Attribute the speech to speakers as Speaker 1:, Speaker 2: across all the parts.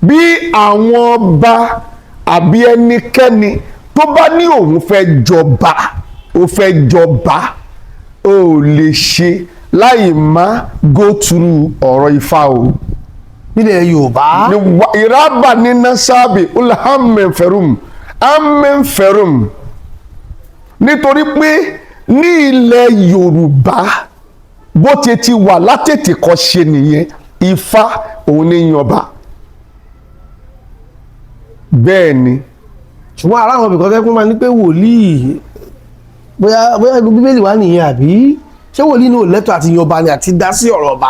Speaker 1: bí àwọn ọba àbí ẹnikẹ́ni tó bá ní òun fẹ́ jọba ó lè ṣe láì má go through ọ̀rọ̀ Ifá o.
Speaker 2: nílẹ̀ Yorùbá.
Speaker 1: ìrábà nínú sábì ulhammenferum ammenferum nítorí pé ní ilẹ̀ Yorùbá bó ti wà látètè kọ́ ṣe nìyẹn Ifá òun ní yanba bẹ́ẹ̀ ni.
Speaker 2: ṣùgbọ́n ara àwọn ibìkan fẹ́ máa ní pé wòlíì bóyá ìlú Bíbélì wà nìyẹn àbí ṣé wòlíì ní òlẹ́tọ̀ àti yanba ni àti dá sí ọ̀rọ̀ ọba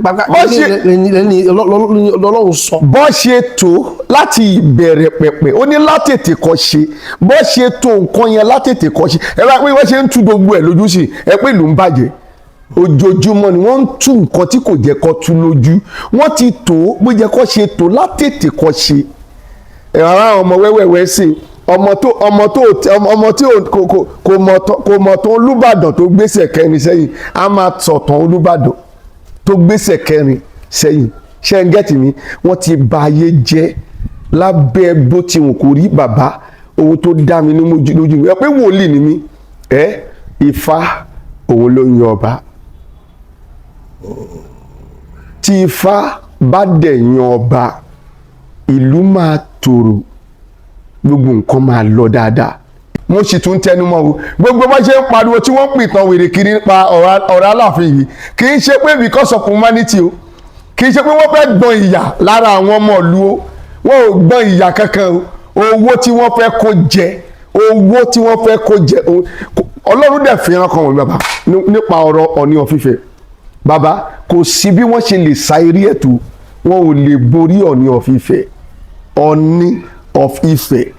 Speaker 2: lọ́lọ́run sọ.
Speaker 1: bó ṣe tó láti ìbẹ̀rẹ̀ pẹ̀pẹ̀ ó ní látètè kọ́ ṣe bó ṣe tó nǹkan yẹn látètè kọ́ ṣe ẹ bá pé wọ́n ṣe ń tú gbogbo ẹ̀ lójú sí ẹ pé ìlú ń bàjẹ́ ojoojúmọ́ ni wọ́n ń tú nǹkan tí kò jẹ́ kó tú lójú wọ́n ti tó bó jẹ́ kó ṣe tó látètè kọ́ ṣe àwọn ọmọ wẹ́wẹ́wẹ́ sí ọmọ tí kò mọ̀ tó Olúbàdàn tó gbéṣẹ̀ kẹrin sẹ́yìn á máa sọ̀tàn Olúbàdàn tó gbéṣẹ̀ kẹrin sẹ́yìn ṣẹ́ngẹ́tì mi wọ́n ti ba ayé jẹ́ lábẹ́ bó ti wù kó rí bàbá ohun tó dá mi lójú mi ẹ pé wòlíì ni mí Ifá òun ló yan ọba tí Ifá bá dẹ̀ yan ọba ìlú máa tòrò gbogbo nǹkan máa lọ dáadáa mo sì tún tẹnu mọ́ o gbogbo bá ṣe ń pariwo tí wọ́n pìtàn wèrè kiri nípa ọ̀rọ̀ Aláàfin yìí kì í ṣe pé because of humanity o kì í ṣe pé wọ́n fẹ́ gbọ́n ìyà lára àwọn ọmọ ìlú o wọ́n ò gbọ́n ìyà kankan o owó tí wọ́n fẹ́ kó jẹ Ọlọ́run dẹ̀ fi hàn kan wọ̀nyí bàbá nípa ọ̀rọ̀ Ọọ̀ni of Ifẹ̀ bàbá kò sí bí wọ́n ṣe lè sa eré ẹ̀ tó wọn ò lè borí Ọọ̀ni of Ifẹ̀ Ọọ̀ni of Ifẹ̀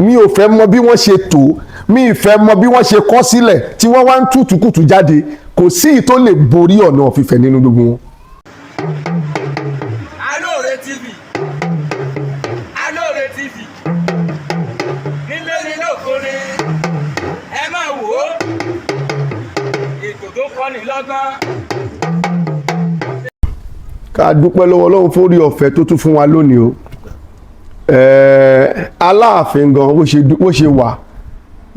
Speaker 1: mi ò fẹ́ mọ bí wọ́n ṣe tó mi ì fẹ́ mọ bí wọ́n ṣe kọ́ sílẹ̀ tí wọ́n wá ń tútùkùtù jáde kò sí ì tó lè borí Ọọ̀ni of Ifẹ̀ nínú gbogbo wọn.
Speaker 3: Alore TV nílé nínú òkúre ẹ máa wò ó ètò tó kọ́ni lọ́gbọ́n.
Speaker 1: ká dúpẹ́ lọ́wọ́ Ọlọ́run fún orí ọ̀fẹ́ tó tún fún wa lónìí o. Aláàfin gan bó ṣe wà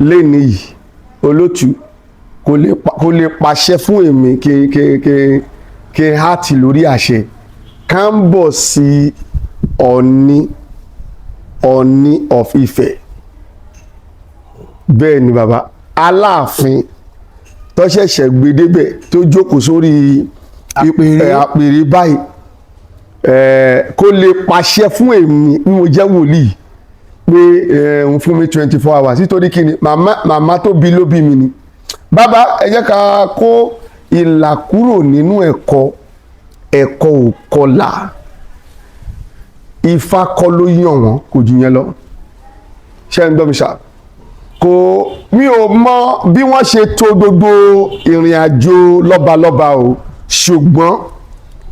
Speaker 1: lẹ́ni yìí olótù kò lè pàṣẹ fún èmi kí hàtì lórí àṣẹ ká ń bọ̀ sí Ọọ̀ni of Ifẹ̀ bẹ́ẹ̀ ni bàbá Aláàfin tó ṣẹ̀ṣẹ̀ gbé débẹ̀ tó jókòó sórí àpèrè báyìí kó lè pàṣẹ fún èmi bí mo jẹ́ wòlíì pé òun fún mi 24 hours nítorí kí ni màmá tó bí ló bí mi ni bàbá ẹ jẹ́ ká kó ìlà kúrò nínú ẹ̀kọ́ òkọlà Ifá kọ́ ló yàn wọ́n kò jù yẹn lọ ṣé ń gbọ́ mi ṣá mi ò mọ bí wọ́n ṣe tò gbogbo ìrìn àjò lọ́balọ́ba o ṣùgbọ́n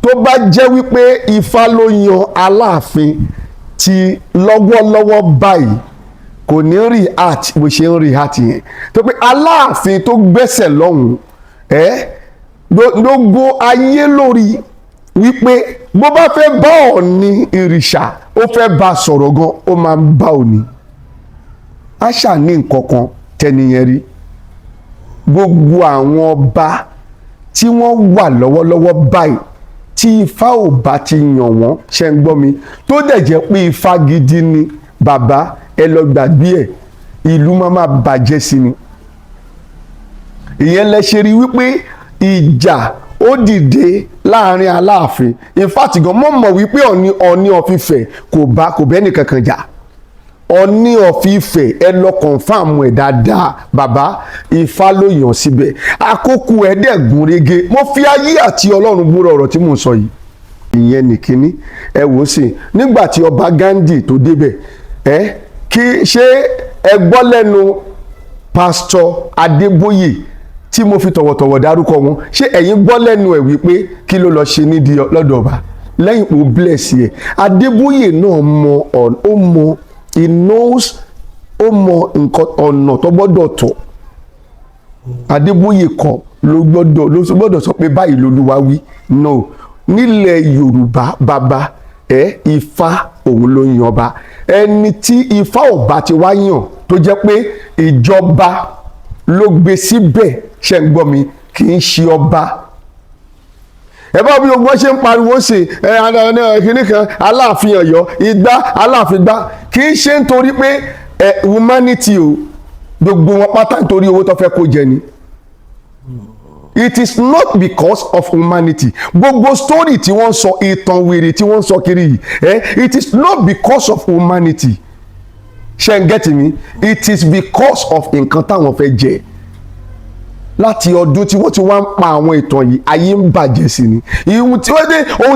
Speaker 1: tó bá jẹ́ wípé Ifá ló yan Aláàfin tí lọ́wọ́lọ́wọ́ báyìí kò ní rí art bó ṣe ń rí art yẹn tó pé Aláàfin tó gbẹ́sẹ̀ lọ́hùn gbogbo ayé lórí wípé bó bá fẹ́ bá Ọọ̀ni ìrìṣà ó fẹ́ bá sọ̀rọ̀ gan ó máa ń bá Ọọ̀ni àṣà ní nǹkan kan tẹniyẹn rí gbogbo àwọn ọba tí wọ́n wà lọ́wọ́lọ́wọ́ báyìí tí Ifá ò bá ti yàn wọ́n ṣe ń gbọ́ mi tó dẹ̀ jẹ́ pé Ifá gidi ni bàbá ẹ lọ gbàgbé ẹ̀ ìlú máa bàjẹ́ sí ni ìyẹn lẹ ṣe rí wípé ìjà ó dìde láàrin Aláàfin in fact gan mọ̀ wípé Ọọ̀ni of Ifẹ̀ kò bẹ́ẹ̀ nìkankan jà Ọọ̀ni of Ifẹ̀ ẹ lọ kọ̀nfàmù ẹ̀ dáadáa bàbá Ifá ló yàn síbẹ̀ àkókò ẹ̀ dẹ̀ gún régé mo fi ayé àti Ọlọ́run búra ọ̀rọ̀ tí mò ń sọ yìí ìyẹn nìkíní ẹ wò ó sì nígbà tí ọba Ghandi tó débẹ̀ kí ṣé ẹ gbọ́ lẹ́nu pásítọ̀ Adébóyè tí mo fi tọ̀wọ̀tọ̀wọ̀ dárúkọ wọn ṣé ẹ̀yin gbọ́ lẹ́nu ẹ̀ wípé kí ló lọ ṣe nídìí lọ́dọ̀ ọba lẹ́yìn ó bless ẹ̀ Adébóyè náà mọ he knows ó mọ nǹkan ọ̀nà tó gbọ́dọ̀ tọ̀ Adébóyè kọ́ ló gbọ́dọ̀ sọ pé báyìí lolúwa wí no nílẹ̀ Yorùbá bàbá Ifá òun ló yan ọba. Ẹni tí Ifá ò bá ti wá yàn tó jẹ́ pé ìjọba ló gbé síbẹ̀, ṣe ń gbọ́ mi, kì í ṣe ọba. Ẹ bá bí ogun ṣe ń pariwo sí kíní kan Aláàfin Ọ̀yọ́ igbá Aláàfin gbá, kì í ṣe nítorí pé humanity o, gbogbo wọn pátá nítorí owó tó fẹ́ kó jẹ ni. It is not because of humanity. Gbogbo story tí wọ́n sọ, ìtàn wèrè tí wọ́n sọ kiri yìí, it is not because of humanity. Ṣé ń get me? It is because of nǹkan táwọn fẹ́ jẹ. Láti ọdún tí wọ́n ti wá ń pa àwọn ìtàn yìí, ayé ń bàjẹ́ sí ni. Ohun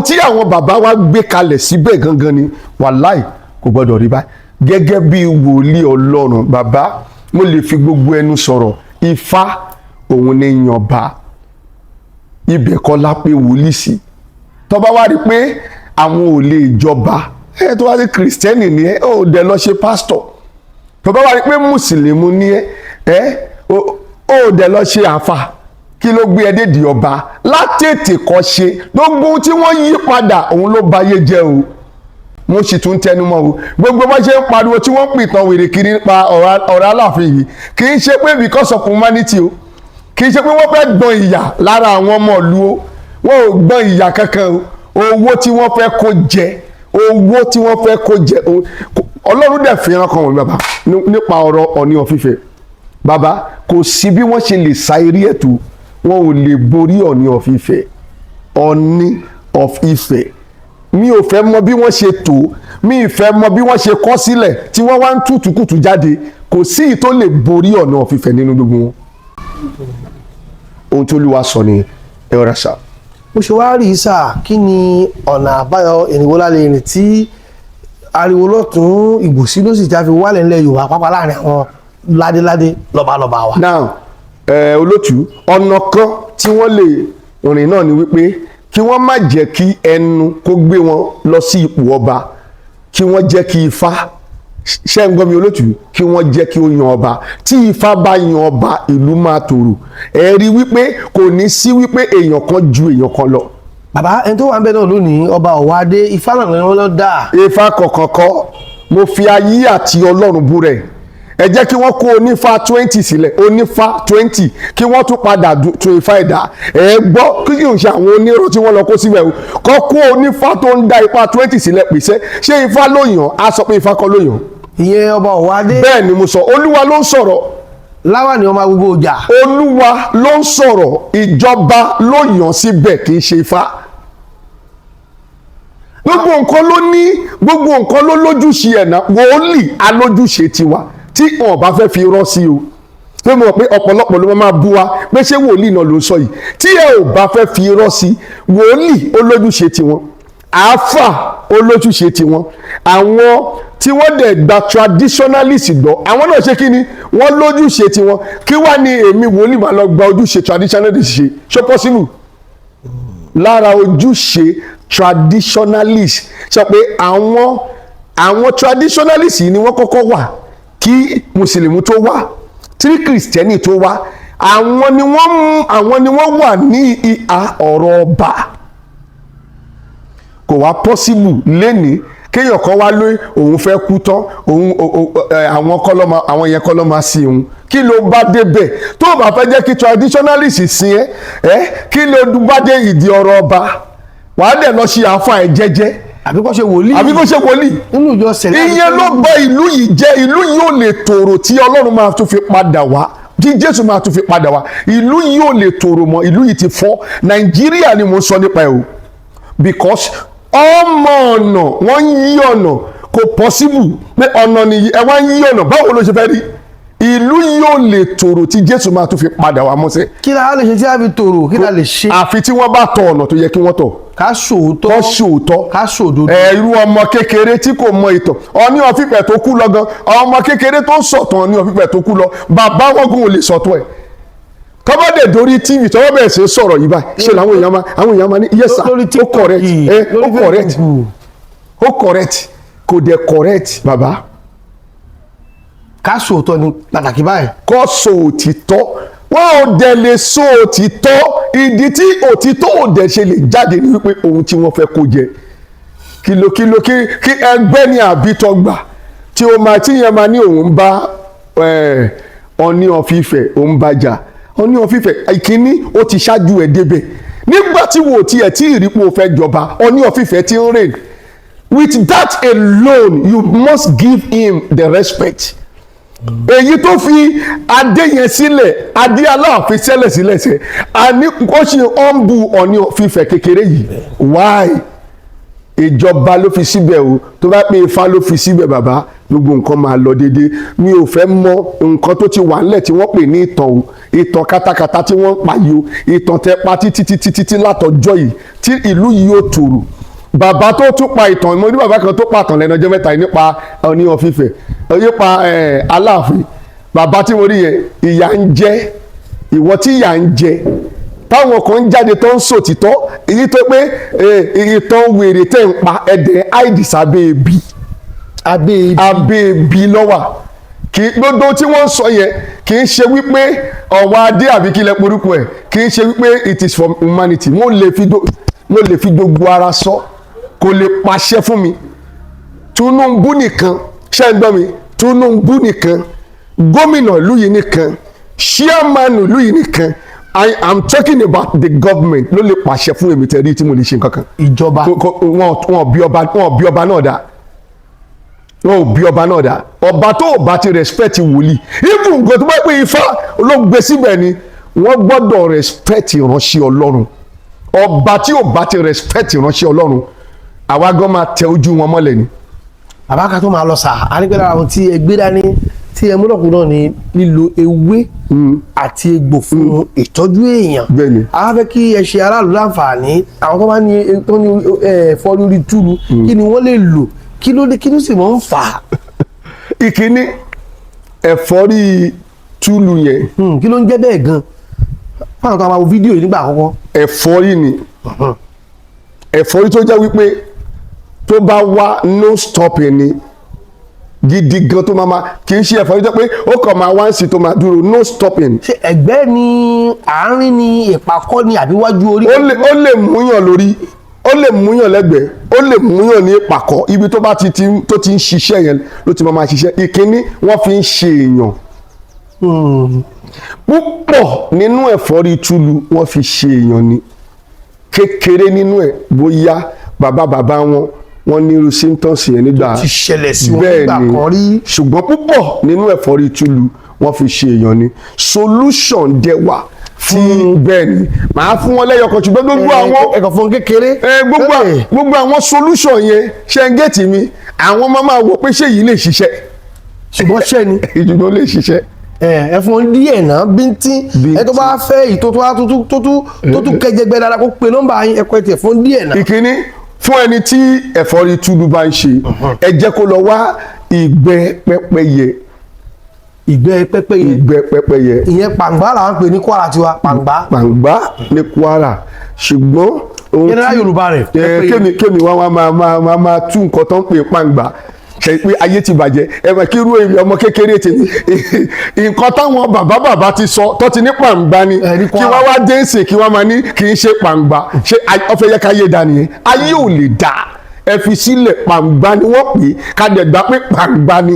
Speaker 1: tí àwọn bàbá wa gbé kalẹ̀ síbẹ̀ gangan ni, wàláì kò gbọ́dọ̀ rí báyìí. Gẹ́gẹ́ bí wòlíì Ọlọ́run, bàbá, mo lè fi gbogbo ẹnu sọ̀rọ̀. Ifá òun ni yànbá. Ibẹ̀ kọ́ la pé wòlíì sí. Tó bá wá rí pé àwọn ò lè jọba, tó bá rí kìrìsìtẹ́nì ni ó dẹ̀ lọ ṣe pásítọ̀. Tó bá wá rí pé mùsùlùmí ni ó dẹ̀ lọ ṣe àfà. Kí ló gbé ẹ dédìí ọba? Látètè kọ́ ṣe gbogbo tí wọ́n yí padà òun ló bayé jẹ́ o. Mo sì tún tẹnu mọ́ o, gbogbo bá ṣe ń pariwo tí wọ́n pìtàn wèrè kiri nípa ọ̀rọ̀ Aláàfin yìí, kì í ṣe pé because of humanity o, kì í ṣe pé wọ́n fẹ́ gbọ́n ìyà lára àwọn ọmọ ìlú o, wọ́n ò gbọ́n ìyà kankan o. Owó tí wọ́n fẹ́ kó jẹ, owó tí wọ́n fẹ́ kó jẹ. Ọlọ́run dẹ̀ fi hàn kan wọ̀nyí bàbá nípa ọ̀rọ̀ Ọọ̀ni of Ifẹ̀. Bàbá, kò sí bí wọ́n ṣe lè sa eré ẹ̀ tó, wọn ò lè borí Ọọ̀ni of Ifẹ̀. Ọọ̀ni of Ifẹ̀, mi ò fẹ́ mọ bí wọ́n ṣe tó, mi ì fẹ́ mọ bí wọ́n ṣe kọ́ sílẹ̀ tí wọ́n wá ń tútùkùtù jáde. Kò sí ì tó lè borí Ọọ̀ni of Ifẹ̀ nínú gbogbo wọn. Ohun tí Olúwa sọ ni ẹ ọ̀rẹ́ sà.
Speaker 2: Mo ṣe wá rí sà, kí ni ọ̀nà àbáyọ ìrìnwó lálẹ́ ìrìn tí ariwo lọ́tún ìgbòsí ló sì já fi wálẹ̀ ńlẹ̀ Yorùbá pápá láàrin àwọn ládéládé lọ́balọ́ba wa.
Speaker 1: Now olótú, ọ̀nà kan tí wọ́n lè rìn náà ni wípé kí wọ́n má jẹ́ kí ẹnu kó gbé wọn lọ sí ipò ọba, kí wọ́n jẹ́ kí Ifá, ṣé ń gbọ́ mi olótú, kí wọ́n jẹ́ kí ó yan ọba. Tí Ifá bá yan ọba, ìlú máa tòrò. Ẹ rí wípé kò ní sí wípé èèyàn kan ju èèyàn kan lọ.
Speaker 2: Bàbá, ẹni tó wà ń bẹ náà lónìí, ọba Ọ̀wádé, Ifá náà ni wọ́n lọ dà.
Speaker 1: Ifá kọ̀ọ̀kan kọ́, mo fi ayé àti Ọlọ́run búrẹ̀. Ẹ jẹ́ kí wọ́n kó onífá 20 sílẹ̀, onífá 20, kí wọ́n tún padà tún Ifá ẹ̀dá. Ẹ gbọ́ kí n ṣe àwọn onírò tí wọ́n lọ kó síbẹ̀ o. Kọ́ kó onífá tó ń dá ipá 20 sílẹ̀ pèsè. Ṣé Ifá ló yàn? A sọ pé Ifá kọ́ ló yàn.
Speaker 2: Ìyẹn ọba Ọ̀wádé.
Speaker 1: Bẹ́ẹ̀ ni mo sọ, Olúwa ló ń sọ̀rọ̀.
Speaker 2: Láwa ni ọmọ gbogbo ọjà.
Speaker 1: Olúwa ló ń sọ̀rọ̀, ìjọba ló yàn síbẹ̀, kì í ṣe Ifá. Gbogbo nǹkan ló ní, gbogbo nǹkan ló lójúṣe ẹ̀ náà. Wòlíì alójúṣe tiwa tí wọn bá fẹ́ fi rọ́ sí o. Pé mo mọ̀ pé ọ̀pọ̀lọpọ̀ ló máa bú wa pé ṣé wòlíì náà ló ń sọ yìí. Tí ẹ ò bá fẹ́ fi rọ́ sí, wòlíì olójúṣe tiwọn, àáfà olójúṣe tiwọn, àwọn tí wọ́n dẹ̀ gba traditionalist gbọ́, àwọn náà ṣe kí ni, wọ́n lójúṣe tiwọn. Kí wá ní èmi wòlíì máa lọ gba ojúṣe traditionalist ṣe? Ṣó possible? Lára ojúṣe traditionalist sọ pé àwọn traditionalist yìí ni wọ́n kọ́kọ́ wà kí mùsùlùmí tó wá, tí kìrìsìtẹ́nì tó wá. Àwọn ni wọ́n wà ní ìhà ọ̀rọ̀ ọba. Kò wá possible lénìí kéèyàn kan wá lóyún òun fẹ́ kú tán, àwọn yẹn kọ́ ló máa sin òun. Kí ló bá débẹ̀? Tó o bá fẹ́ jẹ́ kí traditionalist sin kí ló bá dé ìdí ọ̀rọ̀ ọba? Wàá dẹ̀ lọ ṣe àáfà ẹ̀ jẹ́jẹ́.
Speaker 2: Àbí kó ṣe wòlíì.
Speaker 1: Àbí kó ṣe wòlíì.
Speaker 2: Nínú ìjọ sẹ̀lẹ̀.
Speaker 1: Ìyẹn ló bá ìlú yìí jẹ́. Ìlú yìí ò lè tòrò tí Ọlọ́run máa tún fi padà wá, tí Jésù máa tún fi padà wá. Ìlú yìí ò lè tòrò mọ́, ìlú yìí ti fọ́. Nàìjíríà ni mo ń sọ nípa ẹ̀ o. Because ọmọ ọ̀nà wọ́n yí ọ̀nà, kò possible pé ọ̀nà nìyí ẹ wá ń yí ọ̀nà, báwo ló ṣe fẹ́ rí? Ìlú yìí ò lè tòrò tí Jésù máa tún fi padà wá mọ́sẹ̀.
Speaker 2: Kí la lè ṣe tí a fi tòrò? Kí la lè ṣe?
Speaker 1: Àfi tí wọ́n bá tọ ọ̀nà tó yẹ kí wọ́n tọ̀.
Speaker 2: Ká ṣòótọ́.
Speaker 1: Kọ́ ṣòótọ́.
Speaker 2: Ká ṣòdodo.
Speaker 1: Irú ọmọ kékeré tí kò mọ ìtàn, Ọọ̀ni of Ifẹ̀ tó kú lọ gan, ọmọ kékeré tó ń sọ̀tàn Ọọ̀ni of Ifẹ̀ tó kú lọ, bàbá wọn kò lè sọ̀tàn ẹ̀. Kọ́bọ̀dé dorí TV tọ́wọ́ bẹ̀rẹ̀ sí sọ̀rọ̀ yìí báyìí, ṣe làwọn èèyàn máa ní yes sir, ó correct, ó correct, kò dẹ̀ correct bàbá.
Speaker 2: Ká ṣòótọ́ ni pàtàkì báyìí.
Speaker 1: Kọ́ sọ òtítọ́, wọn ò dẹ̀ lè sọ òtítọ́. Ìdí tí òtítọ́ ò dẹ̀ ṣe lè jáde ní wípé ohun tí wọ́n fẹ́ kó jẹ. kí ẹgbẹ́ ní àbítọ́gbà tí ó máa tí yẹn máa ní òun bá Ọọ̀ni of Ifẹ̀ òun bá jà. Ọọ̀ni of Ifẹ̀ ìkíní ó ti ṣáájú ẹ̀ débẹ̀ nígbà tí wò tiẹ̀ tí ìrìpò fẹ́ jọba Ọọ̀ni of Ifẹ̀ ti ń reign. With that alone you must give him the respect. Èyí tó fi adé yẹn sílẹ̀ adé Aláàfin sílẹ̀ sẹ́ àní kó ṣe humble Ọọ̀ni of Ifẹ̀ kékeré yìí. Why? Ìjọba ló fi síbẹ̀ o, tó bá pé Ifá ló fi síbẹ̀ bàbá gbogbo nǹkan máa lọ déédéé. Mi ò fẹ́ mọ nǹkan tó ti wà nílẹ̀ tí wọ́n pè ní ìtàn o, ìtàn katakata tí wọ́n ń pa yìí o, ìtàn tẹ pa títí látọjọ́ yìí tí ìlú yìí ó tòrò. Bàbá tó tún pa ìtàn, mo ní bàbá kan tó pa ìtàn lẹ́nu ọjọ́ mẹ́ta yìí nípa Ọọ̀ni of Ifẹ̀, nípa Aláàfin. Bàbá tí mo rí yẹn ìyà ń jẹ ìwọ tí ìyà ń jẹ táwọn kan ń jáde tó ń sòtítọ́ èyí tó pé ìtàn wèrè tẹ̀ ń pa ẹ̀dẹ̀ àìdìs abẹ́ ebi lọ́wà kì í gbogbo tí wọ́n sọ yẹn kì í ṣe wípé ọ̀wọ́ adé àbí kílẹ̀ porúkọ ẹ̀ kì í ṣe wípé it is for humanity. Mo lè fi gbogbo ara sọ kò lè pàṣẹ fún mi. Tinubu nìkan ṣé ń gbọ́ mi? Tinubu nìkan, gómìnà ìlú yìí nìkan, chairman ìlú yìí nìkan, I am talking about the government ló lè pàṣẹ fún èmi tẹ̀rí tí mo lè ṣe nǹkan kan.
Speaker 2: Ìjọba
Speaker 1: wọn bí ọba náà dá. Wọn ò bí ọba náà dá. Ọba tó bá ti respect wòlíì even nǹkan tó bá pé Ifá ló gbé síbẹ̀ ni wọ́n gbọ́dọ̀ respect ìránṣẹ́ Ọlọ́run. Ọba tí ò bá ti respect ìránṣẹ́ Ọlọ́run àwa gan máa tẹ ojú wọn mọ́lẹ̀ ni.
Speaker 2: bàbá kan tó máa lọ sà á ní pẹ́ lára àwọn tí ẹ gbé dání tí ẹ múlọ̀kù náà ní lílo ewé àti egbò fún ìtọ́jú èèyàn.
Speaker 1: Bẹ́ẹ̀ni.
Speaker 2: a fẹ́ kí ẹ ṣe aráàlú láǹfààní àwọn tó bá ní ẹ̀fọ́ lórí túlù kí ni wọ́n lè lò kí ló sì máa ń fà á.
Speaker 1: Ìkíní ẹ̀fọ́rí túlù yẹn.
Speaker 2: kí ló ń jẹ́ bẹ́ẹ̀ gan fáwọn tó máa wo fídíò yìí nígbà àkọ́kọ́.
Speaker 1: Ẹ̀fọ́rí ni ẹ̀fọ́rí tó jẹ́ wípé tó bá wá no stopping ni gidi gan tó máa kì í ṣe ẹ̀fọ́rí tó pé ó kàn máa wá ń sì tó máa dúró no stopping.
Speaker 2: ṣé ẹ̀gbẹ́ ni àárín ni ìpàkọ́ ni àbí wájú orí.
Speaker 1: ó lè múyàn lórí ó lè múyàn lẹ́gbẹ̀ẹ́ ó lè múyàn ní ìpàkọ́ ibi tó bá ti ń ṣiṣẹ́ yẹn ló ti máa ṣiṣẹ́. Ìkíní wọ́n fi ń ṣe èèyàn. Púpọ̀ nínú ẹ̀fọ́rí túlù wọ́n fi ṣe èèyàn ni. Kékeré nínú ẹ̀ bóyá bàbá wọn ní irú symptoms yẹn nígbà
Speaker 2: ti ṣẹlẹ̀ sí wọn nígbà kan rí.
Speaker 1: Ṣùgbọ́n púpọ̀ nínú ẹ̀fọ́rí túlù wọ́n fi ṣe èèyàn ni. Solution dẹ̀ wà tí bẹ́ẹ̀ ni màá fún wọn lẹ́yọ̀kan ṣùgbọ́n gbogbo àwọn
Speaker 2: ẹ̀kọ́ fún kékeré.
Speaker 1: gbogbo àwọn solution yẹn ṣe ń gẹ̀tì mi àwọn máa wò pé ṣé yìí lè ṣiṣẹ́.
Speaker 2: ṣùgbọ́n ṣẹ́ ni.
Speaker 1: ìjùmọ̀ lè ṣiṣẹ́.
Speaker 2: ẹ fún díẹ̀ náà bíntín ẹ tó bá fẹ́ ìtótó tó tún kẹjẹgbẹ dára kó pe nọ́mbà yín ẹ̀kọ́ ẹ̀tẹ̀ fún díẹ̀ náà.
Speaker 1: Ìkíní fún ẹni tí ẹ̀fọ́rí túlù bá ń ṣe ẹ jẹ́ kó lọ wá ìgbẹ́ pẹ́pẹ́yẹ.
Speaker 2: ìgbẹ́
Speaker 1: pẹ́pẹ́yẹ.
Speaker 2: ìyẹn pàǹgbá làwọn pè ní Kwara tiwa
Speaker 1: pàǹgbá ní Kwara ṣùgbọ́n
Speaker 2: general Yorùbá rẹ̀.
Speaker 1: kémi wá máa tú nǹkan tó ń pè pàǹgbá ṣe pé ayé ti bàjẹ́ ẹ mọ̀ kí irú èmi ọmọ kékeré tèmi nǹkan táwọn bàbá ti sọ tó ti ní pàǹgbá ni kí wọ́n wá dé ǹsìn kí wọ́n máa ní kì í ṣe pàǹgbá ṣé ọ̀fẹ́ yẹ ká yé dá nìyẹn ayé ò lè dá ẹ fi sílẹ̀ pàǹgbá ni wọ́n pè é ká dẹ̀ gbà pé pàǹgbá ni.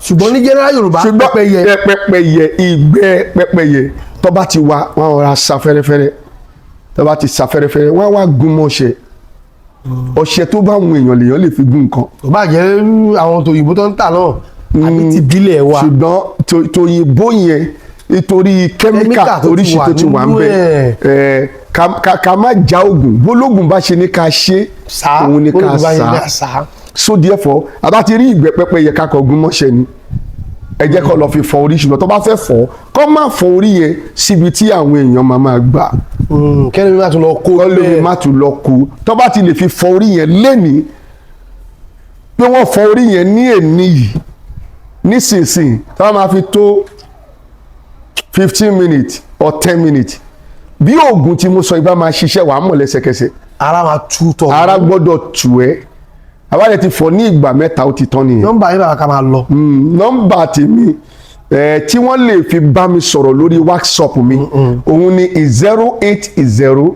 Speaker 2: ṣùgbọ́n ní general Yorùbá
Speaker 1: pẹ́pẹ́yẹ ìgbẹ́ pẹ́pẹ́yẹ tó bá ti wá wọ́n rọra sa fẹ́rẹ́fẹ́rẹ́ tó bá ti sa fẹ́rẹ́fẹ́rẹ́ wọ́n wá gún mọ́ṣẹ́ ọṣẹ tó bá wọn èèyàn lèèyàn lè fi gún nǹkan.
Speaker 2: tó bá jẹ́ àwọn tòyìnbó tó ń tà náà àbí ti bílẹ̀ wa.
Speaker 1: ṣùgbọ́n tòyìnbó yẹn nítorí kẹ́míkà oríṣi tó ti wà ń bẹ̀ ká má já oògùn bólógùn bá ṣe ní ká ṣe òun ní ká sá so therefore àbá ti rí ìgbẹ́ pẹ́pẹ́yẹ ká kọ gún mọ́ṣẹ́ ni ẹ jẹ́ kó lọ fi fọ orí ṣùgbọ́n tó bá fẹ́ fọ kó má fọ orí yẹn síbi tí àwọn èèyàn máa gbà.
Speaker 2: kẹ́lẹ́ mi má tún lọ kó bẹ́ẹ̀
Speaker 1: kọ́lé mi má tún lọ kó tó bá ti lè fi fọ orí yẹn lénìí pé wọ́n fọ orí yẹn ní èní yìí nísinsìnyí tó bá máa fi tó 15 minutes or 10 minutes bí oògùn tí mo sọ ibà máa ṣiṣẹ́ wàá mọ̀ lẹ́sẹ̀kẹsẹ̀.
Speaker 2: ara máa tú tọ̀.
Speaker 1: ara gbọ́dọ̀ tù ẹ́ àbálẹ̀ ti fọ ní ìgbà mẹ́ta ó ti tán nìyẹn.
Speaker 2: nọ́mbà yín bàbá ká máa lọ.
Speaker 1: nọ́mbà tèmi tí wọ́n lè fi bá mi sọ̀rọ̀ lórí WhatsApp mi òun ni 08022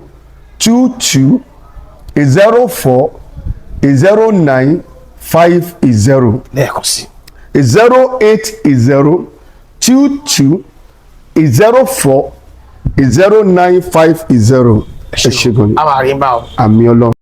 Speaker 1: 04 0950
Speaker 2: lẹ́ẹ̀kan sí
Speaker 1: 080 22 04 0950. ẹ ṣe gan ni
Speaker 2: a máa rí bá ọ.
Speaker 1: àmì Ọlọ́run.